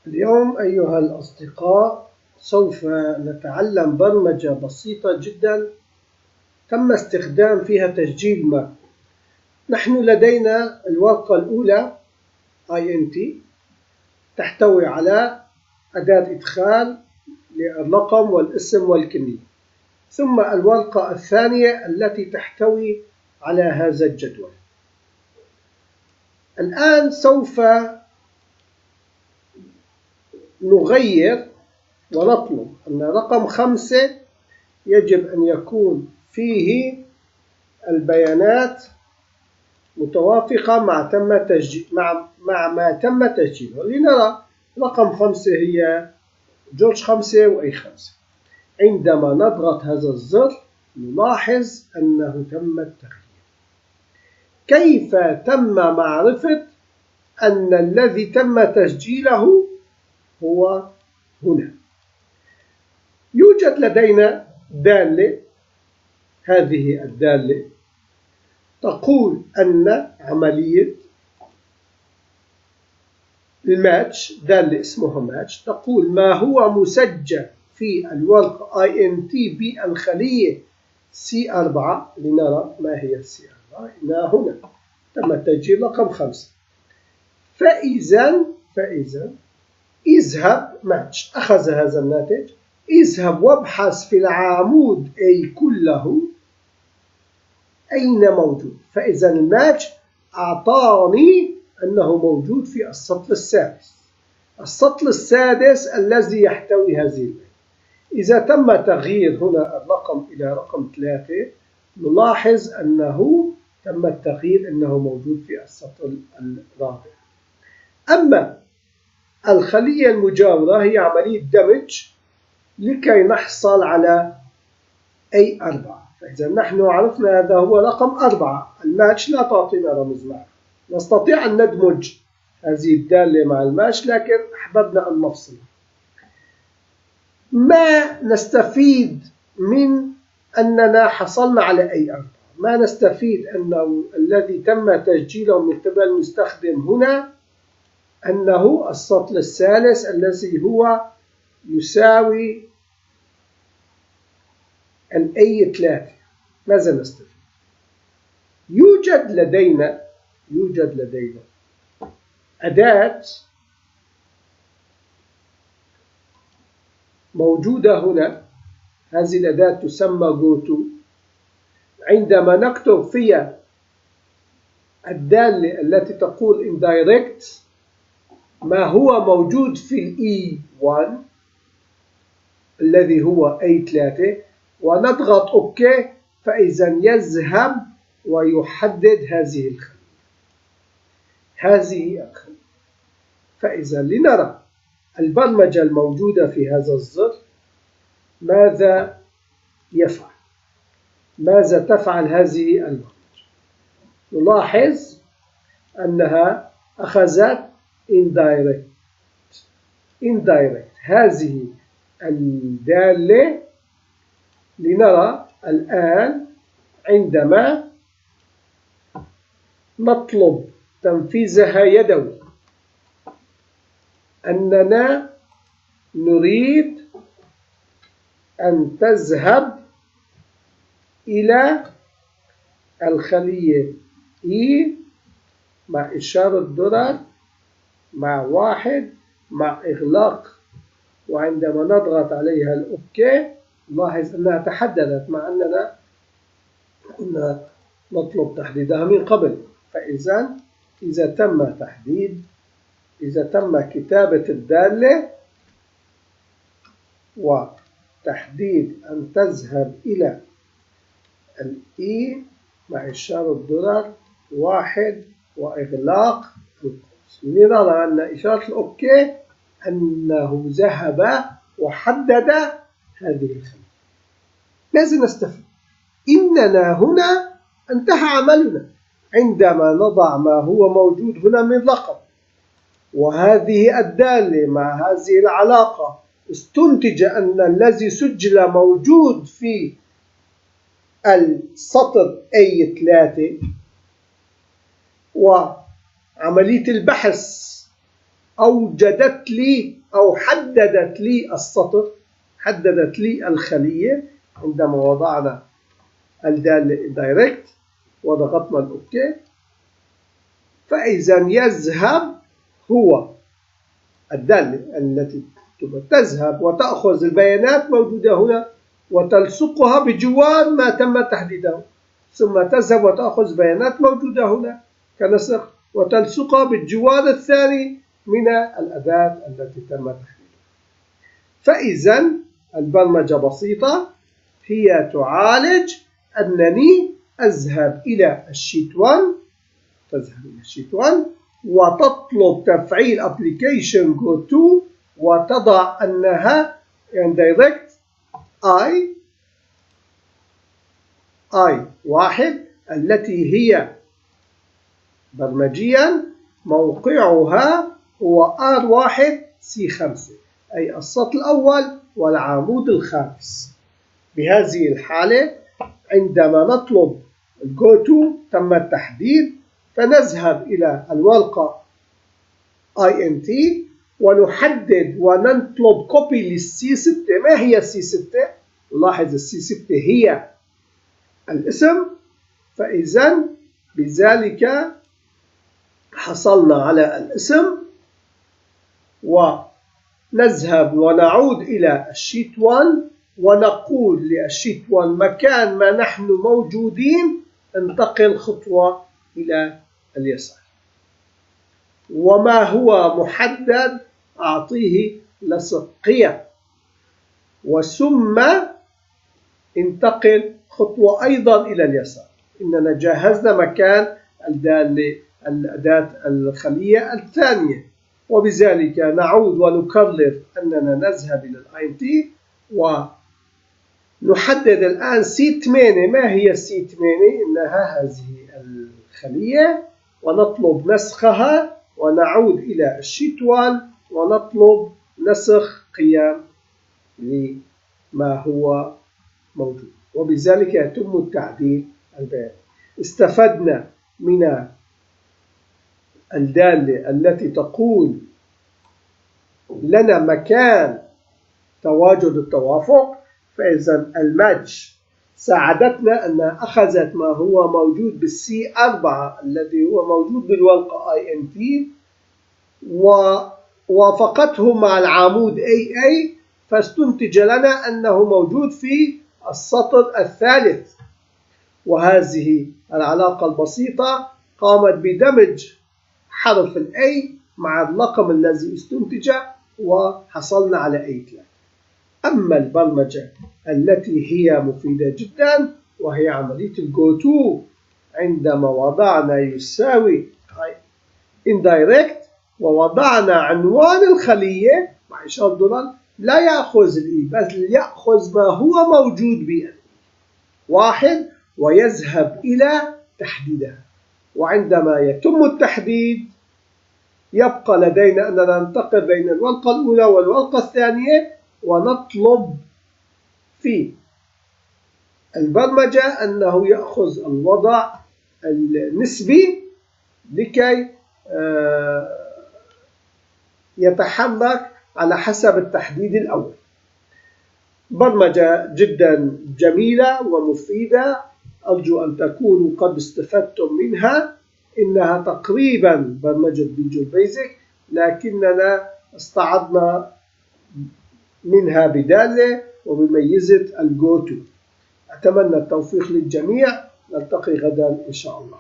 اليوم أيها الأصدقاء سوف نتعلم برمجة بسيطة جدا تم استخدام فيها تسجيل ما. نحن لدينا الورقة الأولى INT تحتوي على أداة إدخال للرقم والاسم والكنية، ثم الورقة الثانية التي تحتوي على هذا الجدول. الآن سوف نغير ونطلب أن رقم 5 يجب أن يكون فيه البيانات متوافقة مع ما تم تسجيله. لنرى رقم 5 هي جورج 5 وأي 5. عندما نضغط هذا الزر نلاحظ أنه تم التغيير. كيف تم معرفة أن الذي تم تسجيله هو هنا؟ يوجد لدينا دالة، هذه الدالة تقول أن عملية الماتش، دالة اسمها ماتش، تقول ما هو مسجل في الورقة INT بالخلية C4. لنرى ما هي C4. هنا تم تسجيل رقم 5. فإذا اذهب ماتش أخذ هذا الناتج، اذهب وابحث في العمود أي كله أين موجود. فإذا الماتش أعطاني أنه موجود في السطر السادس. السطر السادس الذي يحتوي هذه البيانات. إذا تم تغيير هنا الرقم إلى رقم 3 نلاحظ أنه تم التغيير، أنه موجود في السطر الرابع. أما الخلية المجاورة هي عملية دمج لكي نحصل على أي 4. فإذا نحن عرفنا هذا هو رقم 4. الماتش لا تعطينا رمز معه، نستطيع أن ندمج هذه الدالة مع الماتش، لكن أحببنا أن نفصل. ما نستفيد من أننا حصلنا على أي 4؟ ما نستفيد أنه الذي تم تسجيله من قبل المستخدم هنا أنه السطر الثالث الذي هو يساوي الأي 3. ماذا نستفيد؟ يوجد لدينا أداة موجودة هنا. هذه الأداة تسمى GoTo. عندما نكتب فيها الدالة التي تقول indirect ما هو موجود في E1 الذي هو A3 ونضغط OK، فإذا يذهب ويحدد هذه الخلية. فإذا لنرى البرمجة الموجودة في هذا الزر ماذا يفعل. ماذا تفعل هذه البرمجة؟ نلاحظ أنها أخذت indirect هذه الدالة. لنرى الآن عندما نطلب تنفيذها يدوي أننا نريد أن تذهب إلى الخلية E مع إشارة دولار مع 1 مع إغلاق، وعندما نضغط عليها الأوكي نلاحظ أنها تحددت مع أننا كنا نطلب تحديدها من قبل. فإذا إذا تم كتابة الدالة وتحديد أن تذهب إلى الإي مع إشارة دولار 1 وإغلاق القوس، نرى أن إشارة الأوكي أنه ذهب وحدد هذه الخلية. ماذا نستفيد؟ إننا هنا انتهى عملنا عندما نضع ما هو موجود هنا من رقم، وهذه الدالة مع هذه العلاقة استنتج أن الذي سجل موجود في السطر A3، وعملية البحث أوجدت لي أو حددت لي السطر، حددت لي الخلية عندما وضعنا الدالة direct وضغطنا الأوكي. فإذا يذهب هو الدالة التي تذهب وتأخذ البيانات موجودة هنا وتلصقها بجوار ما تم تحديده، ثم تذهب وتأخذ بيانات موجودة هنا كنسخ وتلصقها بالجوار الثاني من الأداة التي تم تحديدها. فإذا البرمجة بسيطة، هي تعالج أنني أذهب إلى الشيت 1، تذهب إلى الشيت 1 وتطلب تفعيل application go to وتضع أنها direct I1 التي هي برمجيا موقعها هو R1C5 أي السطر الأول والعمود الخامس. بهذه الحالة عندما نطلب الجو تو تم التحديد، فنذهب إلى الورقة INT ونحدد ونطلب كوبي للسي 6. ما هي السي 6؟ نلاحظ السي 6 هي الاسم. فإذا بذلك حصلنا على الاسم، ونذهب ونعود إلى الشيت 1 ونقول للشيت 1 مكان ما نحن موجودين انتقل خطوة إلى اليسار، وما هو محدد أعطيه لصق قيم، وثم انتقل خطوة أيضا إلى اليسار. إننا جهزنا مكان الأداة الخلية الثانية، وبذلك نعود ونكرر أننا نذهب إلى INT ونحدد الآن سي 8. ما هي السي 8؟ إنها هذه الخلية، ونطلب نسخها ونعود إلى الشيت 1 ونطلب نسخ قيم لما هو موجود، وبذلك يتم التعديل البياني. استفدنا من الدالة التي تقول لنا مكان تواجد التوافق. فإذا الماتش ساعدتنا أن أخذت ما هو موجود بالسي 4 الذي هو موجود بالورقة INT ووافقته مع العمود AA، فاستنتج لنا أنه موجود في السطر الثالث. وهذه العلاقة البسيطة قامت بدمج حرف A مع الرقم الذي استنتج وحصلنا على A3. أما البرمجة التي هي مفيدة جدا وهي عملية الجو تو، عندما وضعنا يساوي indirect ووضعنا عنوان الخلية مع إشارة دولار، لا يأخذ الإي بل يأخذ ما هو موجود ب1 ويذهب إلى تحديدها. وعندما يتم التحديد يبقى لدينا أننا ننتقل بين الورقة الأولى والورقة الثانية ونطلب في البرمجة أنه يأخذ الوضع النسبي لكي يتحرك على حسب التحديد الأول. برمجة جدا جميلة ومفيدة، أرجو أن تكونوا قد استفدتم منها. إنها تقريبا برمجة فيجوال بيزك، لكننا استعضنا منها بدالة وبميزة الجو تو. أتمنى التوفيق للجميع، نلتقي غدا إن شاء الله.